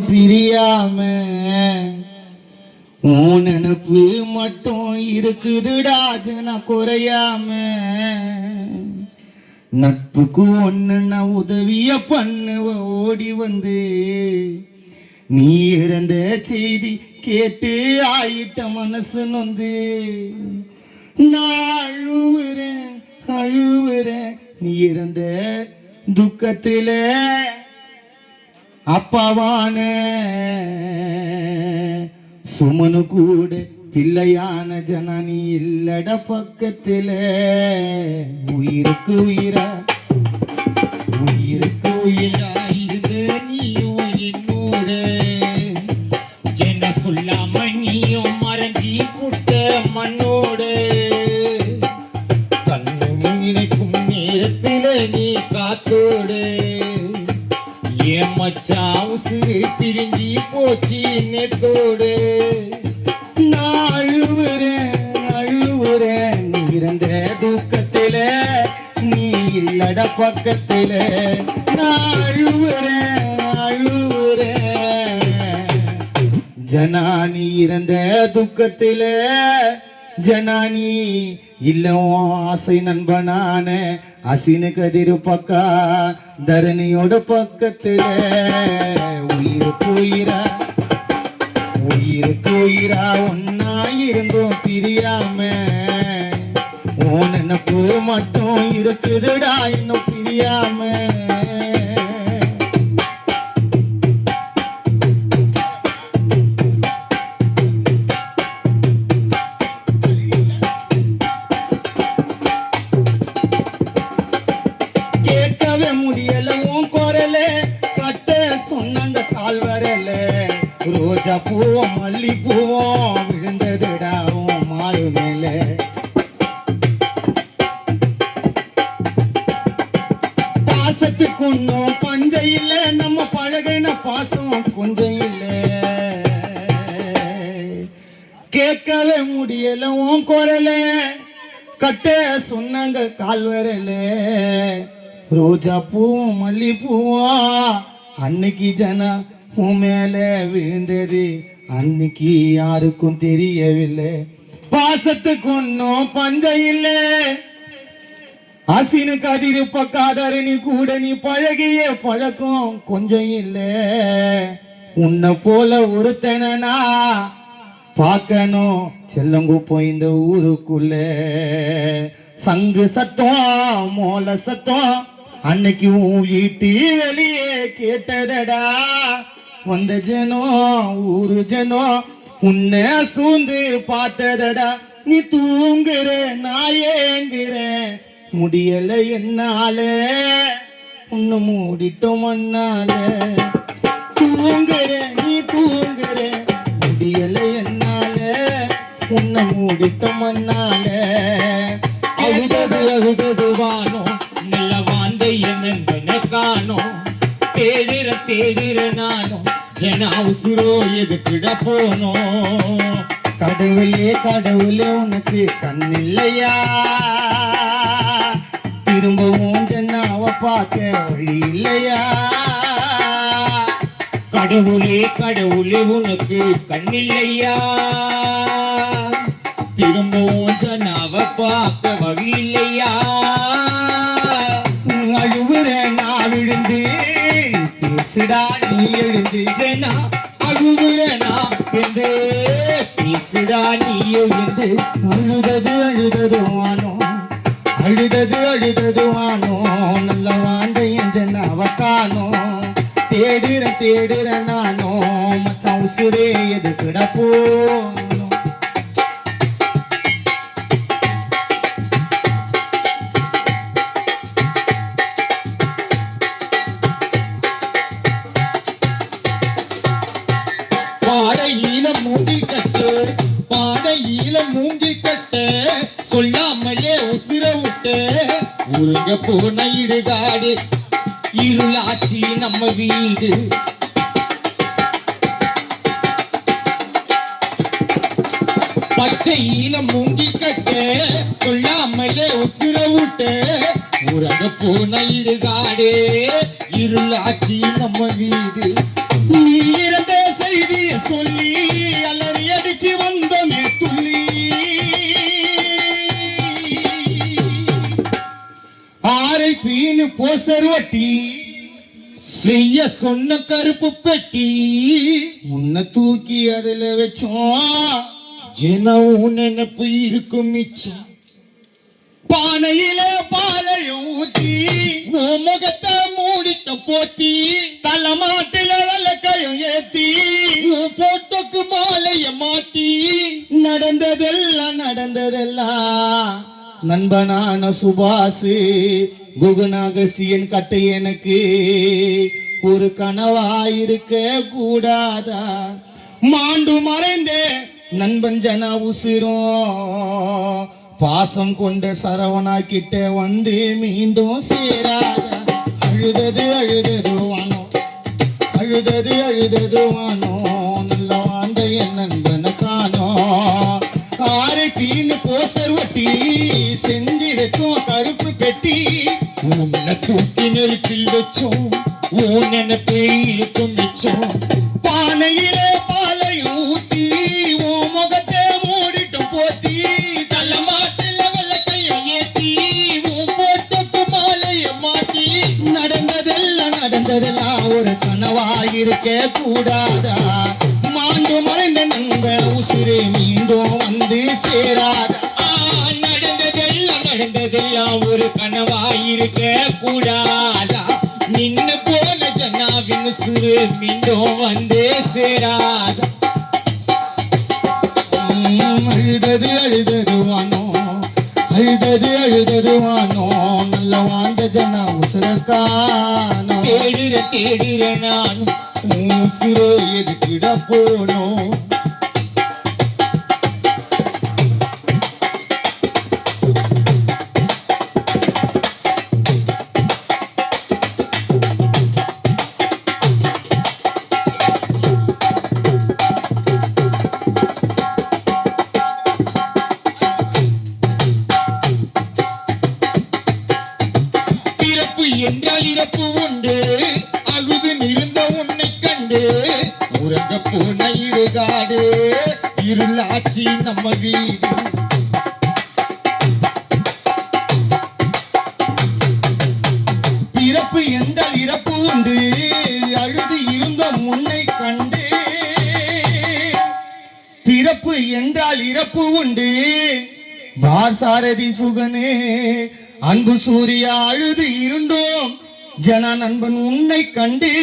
பிரியாம உன் நினப்பு மட்டும் இருக்குதுடா ஜன குறையாம நட்புக்கு ஒன்னுன்னா உதவிய பண்ணுவ ஓடி வந்து நீ இறந்த செய்தி கேட்டு ஆயிட்ட மனசு நொந்து நான் அழுவுறேன் அழுவுறேன் நீ இறந்த துக்கத்தில அப்பாவான சுமனு கூட பிள்ளையான ஜனனி இல்லட பக்கத்துல உயிருக்கு உயிரா உயிருக்கு உயிரா இருந்து நீயும் என்னோட ஜன சொல்லாம நீயும் மறந்தி புட்ட மண்ணோட கண்ணு நினைக்கும் நேரத்துல நீ காத்தோடு என் மச்சான் உசுறு பிரிஞ்சி போச்சு நேத்தோடு நான் அழுவுறேன் அழுவுறேன் நீ இறந்த தூக்கத்தில நீ இல்லட பக்கத்தில நான் அழுவுறேன் அழுவுறேன் ஜனானி இறந்த துக்கத்தில ஜனானி இல்லவும் ஆசை நண்பனான அசினு கதிரு பக்கா தரணியோட பக்கத்துல உயிருக்கு உயிரா உயிருக்கு உயிரா ஒன்னா இருந்தோம் பிரியாம உன் நினப்பு மட்டும் இருக்குதுடா இன்னும் பிரியாம ரோஜா பூவம் மல்லி பூவம் விழுந்ததுடாவும் மாறு மேல பாசத்துக்கு ஒன்னும் பஞ்சம் இல்ல நம்ம பழகின பாசம் கொஞ்சம் இல்ல கேட்கவே முடியல உன் குரல கட்ட சொன்னாங்க கால் வரல ரோஜா பூவும் மல்லி பூவம் அன்னைக்கு ஜனா உன் மேல விழுந்தது அன்னைக்கு யாருக்கும் தெரியவில்லை பாசத்துக்கு ஒன்னும் பஞ்சம் இல்லை அசினு கதிரு பக்காதரணி கூட நீ பழகிய பழக்கம் கொஞ்சம் இல்லை உன்னை போல ஒருத்தனா பார்க்கணும் செல்லங்குப்போம் இந்த ஊருக்குள்ள சங்கு சத்தம் மோல சத்தம் அன்னைக்கு உன் வீட்டு வெளியே கேட்டதடா வந்த ஜனம் ஊரு ஜனம் உன்னை சூழ்ந்து பார்த்ததடா நீ தூங்குற நான் ஏங்குறேன் முடியல என்னால உன்னை மூடிட்டோம் மண்ணால தூங்குற நீ தூங்குற முடியல என்னால உன்னை மூடிட்டோம் மண்ணால அழுதது அழுதது வானோம் நல்ல வாழ்ந்த என்ன காணோம் தேடுற தேடுற நானும் ஜன உசுரோ எதுக்கிட போனோம் கடவுளே கடவுளே உனக்கு கண்ணில்லையா திரும்பவும் ஜன்னாவை பார்க்க வழி இல்லையா கடவுளே கடவுளே உனக்கு கண்ணில்லையா திரும்பவும் ஜன்னாவை பார்க்க வழி இல்லையா அழுவுறேன் நான் விழுந்து பேசுடா நீ எழுந்து ஜனா அழுவுறனா என்று பேசுடா நீ எழுந்து அழுதது அழுதது வானோ அழுதது அழுதது வானோ நல்ல வாழ்ந்த என் ஜனாவை காணோம் தேடுற தேடுற நானோ மச்சான் உசுரே எதுக்கிட போனோம் பாடையில மூங்கில் கட்டு பாடையில மூங்கில் கட்டு சொல்லாமலே உசிர விட்டு உருங்க போன இடுகாடு இருளாச்சி நம்ம வீடு பச்சையில மூங்கில் கட்டு சொல்லாமலே உசிர விட்டு உருங்க போன இடுகாடு இருளாச்சி நம்ம வீடு நீர செய்திய சொல்லி அலறி அடிச்சு வந்தோமே துள்ளி ஆரை பீனு போஸ்டர் ஒட்டி செய்ய சொன்ன கருப்பு பெட்டி உன்னை தூக்கி அதுல வச்சோம் ஜனவும் நினைப்பு இருக்கும் மிச்சம் பானையில பாலையும் ஊத்தி முகத்தை மூடிட்ட போத்தி தலைமாட்டில விளக்கையும் ஏத்தி போட்டோக்கு மாலைய மாட்டி நடந்ததெல்லாம் நண்பனான சுபாசு குகநாகசியன் கட்டை எனக்கு ஒரு கனவாயிருக்க கூடாதா மாண்டு மறைந்தே நண்பன் ஜனா உசிரும் பாசம் கொண்ட சரவணா கிட்ட வந்து மீண்டும் சேராத அழுதது வானோ அழுதது வானோ நல்ல வாழ்ந்த என் நண்பனை காணோ ஆரை பீனு போஸ்டர் ஒட்டி செஞ்சு வச்சோம் கருப்பு பெட்டி உன்னை தூக்கி நெருப்பில் வச்சோம் உன் நினைப்பே இருக்கும் மிச்சம் பானையிலே பாலையும் ஊத்தி உன் முகத்தை மூடிட்டும் போத்தி தலைமாட்டில விளக்கையும் ஏத்தி உன் போட்டோக்கு மாலைய மாட்டி நடந்ததெல்லாம் ஒரு கனவாயிருக்க கூடாதா மாண்டு மறைந்த நண்ப உசுறு மீண்டும் வந்து சேராதா நடந்ததெல்லாம் ஒரு கனவாயிருக்க கூடாதா நின்னு போன ஜனாவின் உசுறு மீண்டும் வந்து சேராதா அழுதது வானோ நல்ல வாழ்ந்த ஜனா உசுரக்கானோ தேடுற நானும் உசுரோ எதுக்கிட போனோம் என்றால் இறப்பு உண்டு அழுது நிறந்த உன்னை கண்டு உறங்க போன இடுகாடு இருளாட்சி நம்ம வீடு பிறப்பு என்றால் இறப்பு உண்டு அழுது இருந்த முன்னை கண்டு பிறப்பு என்றால் இறப்பு உண்டு பாரதி சுகனே அன்பு சூரியா அழுது இருந்தோம் ஜன நண்பன் உன்னை கண்டு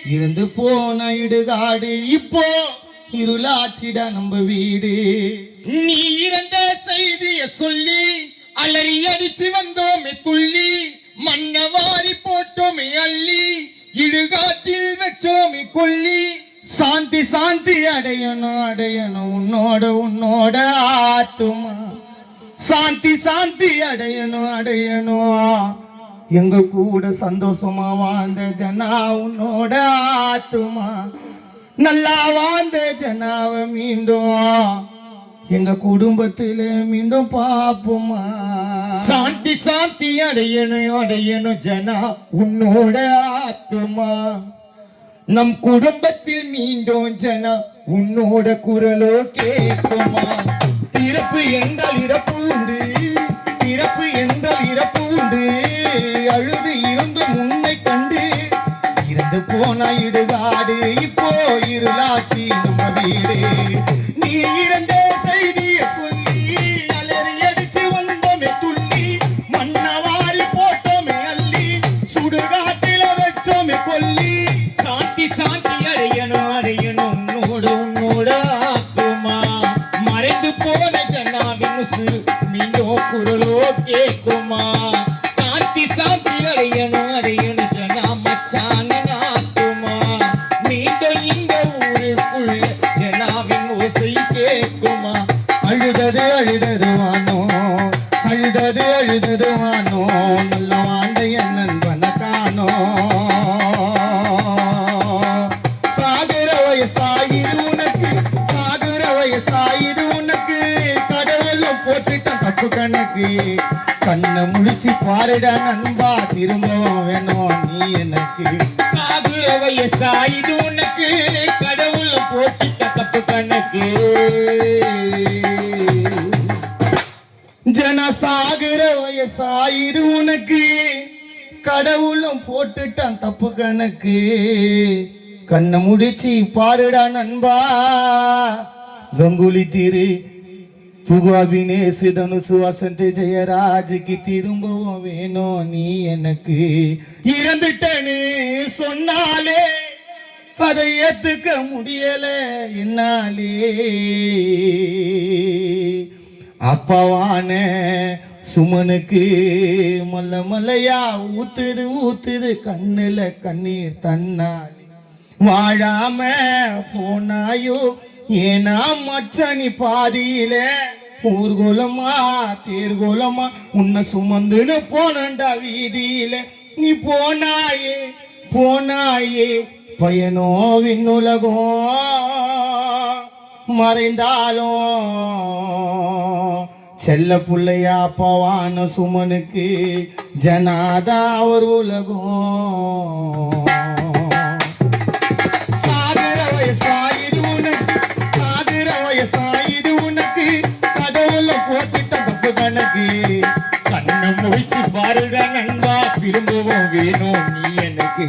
இருந்து போன இடுகாடு இப்போ இருளாச்சிட நம்ம வீடு நீ இறந்த செய்திய சொல்லி அலறி அடிச்சு வந்தோமே துள்ளி மண்ண வாரி போட்டோமே அள்ளி இடுகாட்டில் வச்சோமே கொல்லி சாந்தி அடையணும் உன்னோட ஆத்துமா சாந்தி அடையணும் எங்க கூட சந்தோஷமா வாழ்ந்த ஜனா உன்னோட ஆத்துமா நல்லா வாழ்ந்த ஜனாவ மீண்டும் எங்க குடும்பத்தில மீண்டும் பாப்போமா சாந்தி அடையணும் ஜனா உன்னோட ஆத்துமா நம் குடும்பத்தில் மீண்டும் ஜனா உன்னோட குரலோ கேட்குமா பிறப்பு என்றால் இறப்பு உண்டு அழுது இருந்து முன்னை கண்டு இறந்து போன இடுகாடு இப்போ இருளாச்சி நம்ம வீடு நீ இறந்த செய்திய சொல்லி அலறி அடிச்சு வந்தோமே துள்ளி மண்ணவாரி போட்டோமே அள்ளி சுடுகாட்டில வச்சோமே கொல்லி சாந்தி அடையணும் உன்னோட ஆத்துமா மறைந்து போன ஜனாவின் உசுறு மீண்டும் குரலோ கேக்குமா சாந்தி அடையணும் ஜனா மச்சான ஆத்துமா மீண்டும் இந்த ஊருக்குள்ள ஜனாவின் ஓசை கேக்குமா அழுதது வானோ நல்ல வாழ்ந்த என் நண்பனை காணோ சாகுற வயசாயுது உனக்கு கடவுளும் போட்டுட்டான் தப்பு கணக்கு கண்ணை முழிச்சு பாருடா நண்பா திரும்பவும் வேணும் நீ எனக்கு சாகுற வயசாயுது உனக்கு கடவுள் உனக்கு ஜனசாகர வயசாயிரு உனக்கு கடவுளும் போட்டுட்டான் தப்பு கணக்கு கண்ணை முடிச்சு பாருடா நண்பா கங்குலி திரு புகாபினேசு தனுசு வசந்த் ஜெயராஜுக்கு திரும்பவும் வேணும் நீ எனக்கு இறந்துட்டனு சொன்னாலே அதை ஏத்துக்க முடியல என்னாலே அப்பாவான சுமனுக்கு மல்ல மல்லையா ஊத்துது கண்ணுல கண்ணீர் தன்னாலே வாழாம போனாயோ ஏனா மச்சனி பாதியில ஊர்கோலமா தேர்கோலமா உன்னை சுமந்துன்னு போனண்டா வீதியில நீ போனாயே பயனோ விண்ணுலகம் மறைந்தாலும் செல்ல புள்ளையா பவான சுமனுக்கு ஜனாதா ஒரு உலகம் சாகர வயசாயுது உனக்கு கடவுள போட்டுட்ட தப்பு கணக்கு கண்ணை முடிச்சு பாருடா நண்பா திரும்பவும் வேணும் நீ எனக்கு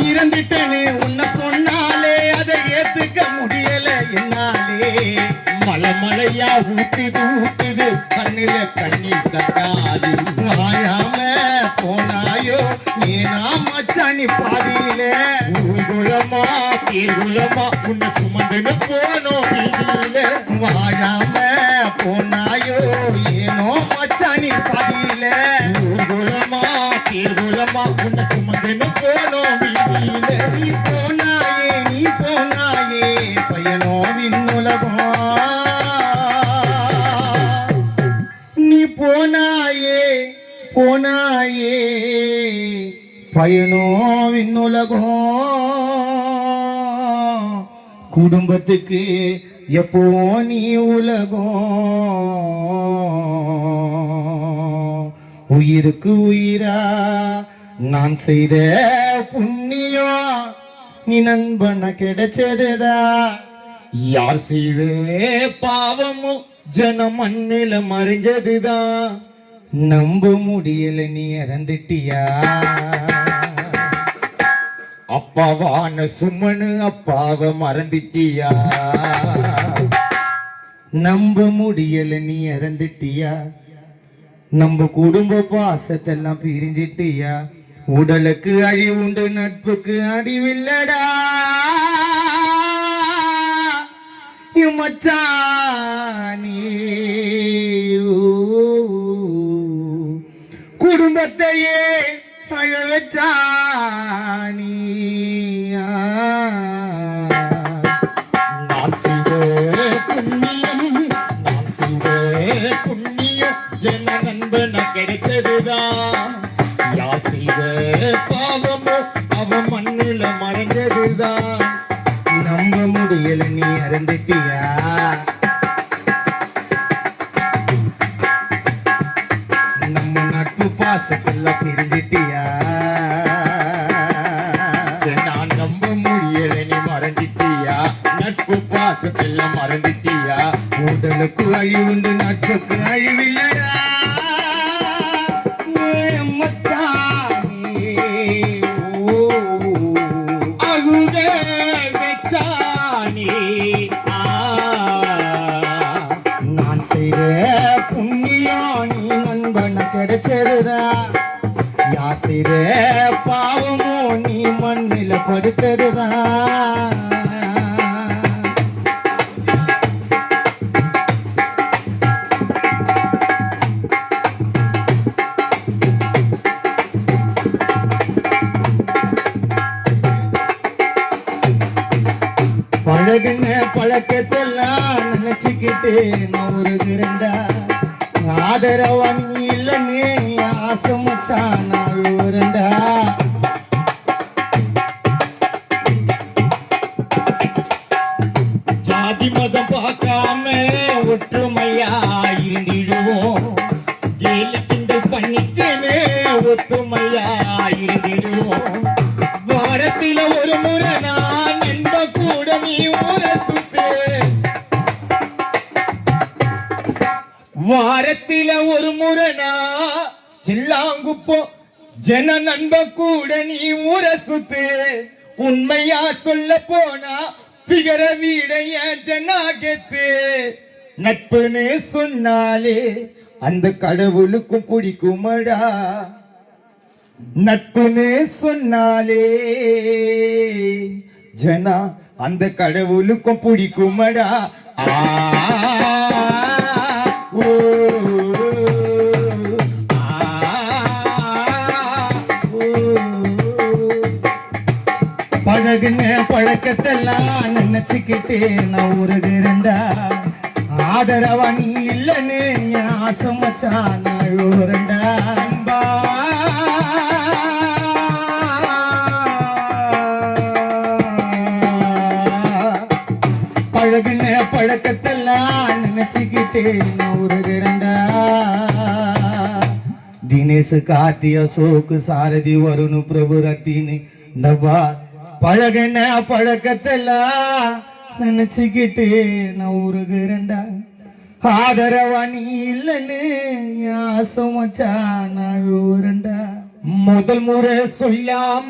இறந்துட்டேன்னு உன்னை சொன்னாலே அதை ஏத்துக்க முடியல என்னாலே மலையா ஊத்துது கண்ணுல கண்ணீர் தட்டாது வாயாம போனாயோ ஏனா மச்சானி பாதியில ஊர்குலமா தீர்குலமா உன்னை சுமந்துன்னு போனோம் வீதியில வாயாம போனாயோ ஏனோ மச்சானி பாதியில ஊர்குலமா தீர்குலமா உன்னை சுமந்துன்னு போனோம் வீதியில நீ போனாயே பயனோ விண்ணுலகம் நீ போனாயே பயனோ விண்ணுலகம் குடும்பத்துக்கு எப்போ நீ உலகம் உயிருக்கு உயிரா நான் செய்த புண்ணியம் நீ நண்பன கிடைச்சதுதா யார் செய்த பாவமோ ஜனம் மண்ணில மறைஞ்சதுதான் நம்ப முடியல நீ இறந்துட்டியா அப்பாவான சுமனு அப்பாவை மறந்துட்டியா நம்ப முடியல நீ இறந்துட்டியா நம்ம குடும்ப பாசத்தெல்லாம் பிரிஞ்சிட்டியா உடலுக்கு அழிவுண்டு நட்புக்கு அடிவில்லடா மச்சானி குடும்பத்தையே அழ வச்சானி நான் செய்த புண்ணியம் ஜன நண்பன கிடைச்சதுதான் யார் செய்த பாவமோ அவ மண்ணுல மறைஞ்சதுதான் நம்ப முடியல நீ இறந்துட்டியா நம்ம நட்பு பாசத்தெல்லாம் பிரிஞ்சிட்டியா நான் நம்ப முடியல நீ மறந்துட்டியா நட்பு பாசத்தெல்லாம் மறந்துட்டியா உடலுக்கு அழிவுண்டு நட்புக்கு அழிவில்லடா நான் செய்த புண்ணியம் நீ நண்பன கிடைச்சதுதா யார் செய்த பாவமோ நீ மண்ணில படுத்ததுதா பழகுன பழக்கத்தெல்லாம் நினைச்சுக்கிட்டு நான் உருகிறேன்டா ஆதரவா நீ இல்லைன்னு ஆசை மச்சான் நான் உருண்டா ஜாதி மதம் பார்க்காம ஒற்றுமையா இருந்திடுவோம் ஏழு கிண்டல் பண்ணிக்கவே ஒற்றுமையா இருந்திடுவோம் வாரத்தில ஒரு முறை நான் நண்ப கூட நீ ஊர சுத்து வாரத்தில ஒரு முறைனா சில்லாங்குப்போ ஜன நண்ப கூட நீ ஊர சுத்து. உண்மையா சொல்ல போனா பிகர வீடைய ஜனாகத்து. நட்புன்னு சொன்னாலே அந்த கடவுளுக்கும் பிடிக்குமடா. நட்புன்னு சொன்னாலே ஜனா அந்த கடவுளுக்கும் பிடிக்குமடா. பழகுன பழக்கத்தெல்லாம் நினைச்சுக்கிட்டு நான் உருகிறேன்டா. ஆதரவா நீ இல்லன்னு என் ஆசை மச்சான் அழுறேன்டா. பழகுன பழக்கத்தெல்லாம் நினைச்சுக்கிட்டு நான் உருகிறேன்டா. தினேஷ் கார்த்தி அசோக் சாரதி வருண் பிரபு ரத்தின்னு டப்பா பழகுன பழக்கத்தெல்லாம் நினைச்சுக்கிட்டு நான் உருகிறேன்டா. ஆதரவா நீ இல்லன்னு ஆசை மச்சான் அழுறேன்டா. முதல் முறை சொல்லாம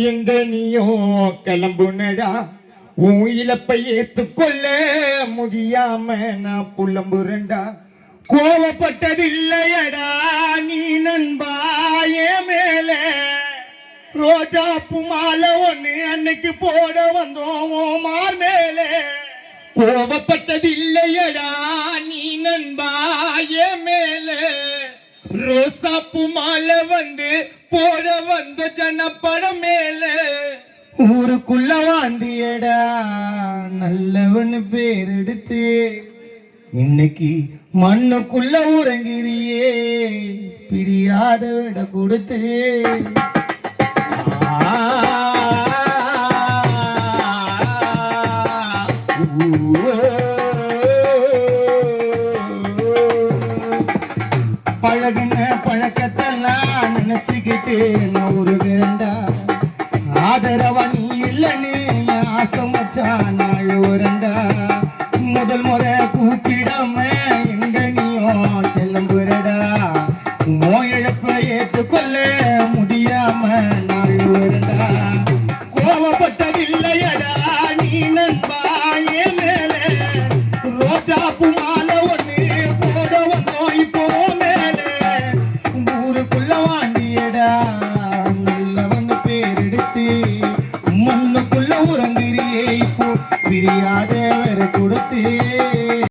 எங்க நீயோ கிளம்புனடா. உன் இழப்பை ஏத்துக்கொள்ள முடியாம நான் புலம்புறேன்டா. கோவப்பட்டதில்லையடா நீ நண்பாய மேல. ரோஜா பூமால ஒண்ணு அன்னைக்கு போட வந்தோம் மார் மேல. கோவப்பட்டதில்லையடா நீ நண்பாய மேல. ரோசா பூமால வந்து போட வந்த ஜனப்படம் மேல. ஊருக்குள்ள வாந்தியடா நல்லவன் பேர் எடுத்து. இன்னைக்கு மண்ணுக்குள்ள உறங்கிறியே பிரியாத விட கொடுத்து. பழகுன பழக்கத்தெல்லாம் நினைச்சுக்கிட்டு நான் உருகிறேன்டா. ஆதரவா நீ இல்லன்னு ஆசை மச்சான் அழுறேன்டா. முதல் முறை கூப்பிடாம எங்க நீயோ கிளம்புறடா. மோ இழப்பை ஏற்றுக்கொள்ள முடியாம நான் அழுறேன்டா. கோவப்பட்டதில்லையடா நீ நண்பாய மேல. ரோஜா பூமால ஒண்ணு போட வந்தோம் இப்போ மேல. ஊருக்குள்ள வாண்டியடா நல்லவன் பேர் எடுத்து. மண்ணுக்குள்ள உறங்குறியே இப்போ பிரியாத வேற கொடுத்து.